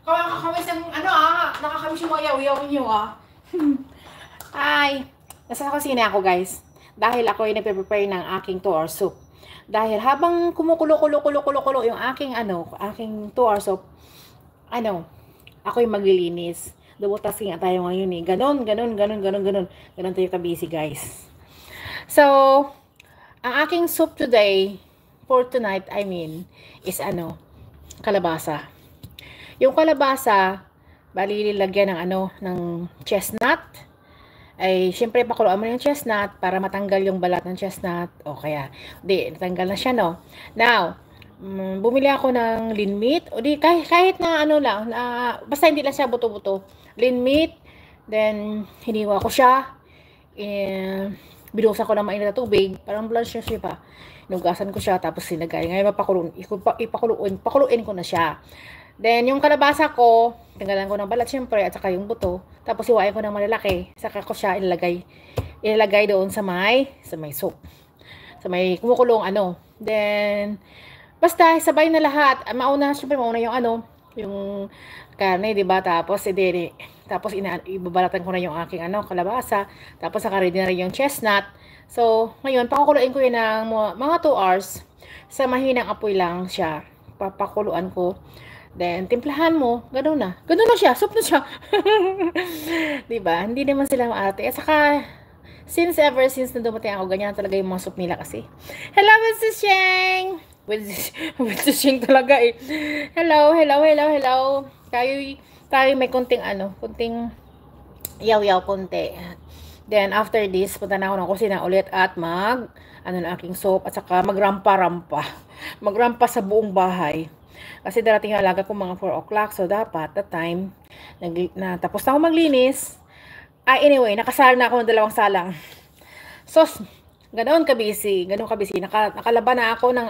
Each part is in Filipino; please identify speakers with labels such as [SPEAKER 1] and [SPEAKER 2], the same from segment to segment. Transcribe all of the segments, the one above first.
[SPEAKER 1] Kakakamis ng ano nakakamiss yung mga yaw-yaw nyo Ay, nasa kusina ako guys. Dahil ako ay nagpe-prepare ng aking 2-hour soup. Dahil habang kumukulo-kulo yung aking 2-hour soup, ako'y maglilinis. Double tasking nga tayo ngayon eh. Ganon tayo ka-busy guys. So, ang aking soup today, for tonight, is kalabasa. Yung kalabasa, bali lagyan ng chestnut. Ay, syempre pakuluan mo yung chestnut para matanggal yung balat ng chestnut. O kaya, natanggal na siya, no? Now, bumili ako ng lean meat. O kahit na basta hindi lang siya buto-buto. Lean meat, then, hiniwa ko siya. Binuhusan ko ng mainit na tubig. Parang blanch siya pa. Inugasan ko siya, tapos sinagay. Ngayon, pakuluin ko na siya. Then, yung kalabasa ko, tanggalan ko ng balat syempre, at saka yung buto. Tapos, iwain ko ng malalaki. Saka ko siya ilalagay doon sa may soup. Sa may kumukulong Then, basta, sabay na lahat. Mauna yung karne, diba? Tapos, ibabalatan ko na yung aking kalabasa. Tapos, saka ready na rin yung chestnut. So, ngayon, pakukuluin ko yun ng mga 2 hours. Sa mahinang apoy lang siya. Papakuluan ko. Then, timplahan mo. Ganun na siya. Soup na siya. Diba? Hindi naman sila maarte. At saka, since na dumating ako, ganyan talaga yung mga soup nila kasi. Hello, Mrs. Sheng! With Mrs. Sheng talaga eh. Hello. Tayo may kunting yaw-yaw konti. Then, after this, punta na ako ng kusina ulit at na aking soup at saka magrampa-rampa. Magrampa sa buong bahay. Kasi darating ang alaga ko mga 4 o'clock. So, dapat, that time, tapos na ako maglinis. Anyway, nakasala na ako ng 2 salang. So, ganoon kabisi. Nakalaba na ako ng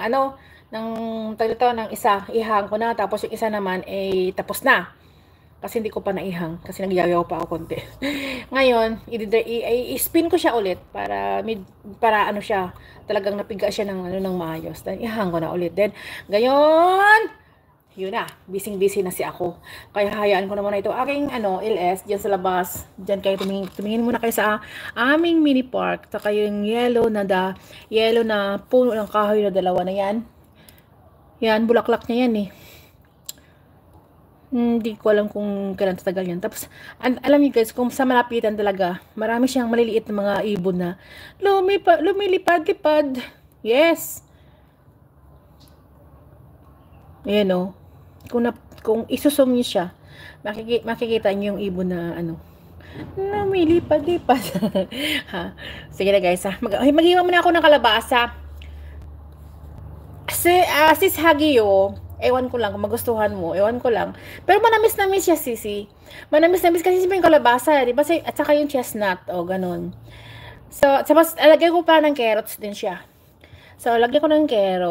[SPEAKER 1] ng isa. Ihang ko na. Tapos yung isa naman, tapos na. Kasi hindi ko pa naihang. Kasi nagyayaw pa ako konti. Ngayon, i-spin ko siya ulit. Para siya, talagang napiga siya ng maayos. Then, ihang ko na ulit. Then, gayon, yun na, busy na si ako. Kaya hayaan ko naman na ito aking LS diyan sa labas. Diyan kayo tumingin muna kayo sa aming mini park. Saka yung yellow na puno ng kahoy na 2 na yan. Yan, bulaklak niya yan eh. Hindi ko alam kung kailan tatagal yan. Tapos, alam niyo guys, kung sa malapitan talaga, marami siyang maliliit na mga ibon na lumilipad-lipad. Yes. Ayan o. Kung isusum niyo siya, makikita niyo yung ibon na lumilipad-lipad. Ha? Sige na guys ha. Maghiwa muna ako ng kalabasa. Sis Hagio, ewan ko lang kung magustuhan mo, ewan ko lang. Pero manamis-namis siya, sisi. Manamis-namis kasi yung kalabasa, di ba? At saka yung chestnut, ganun. So, tapos, lagyan ko pa ng carrots din siya. So, lagyan ko ng carrots.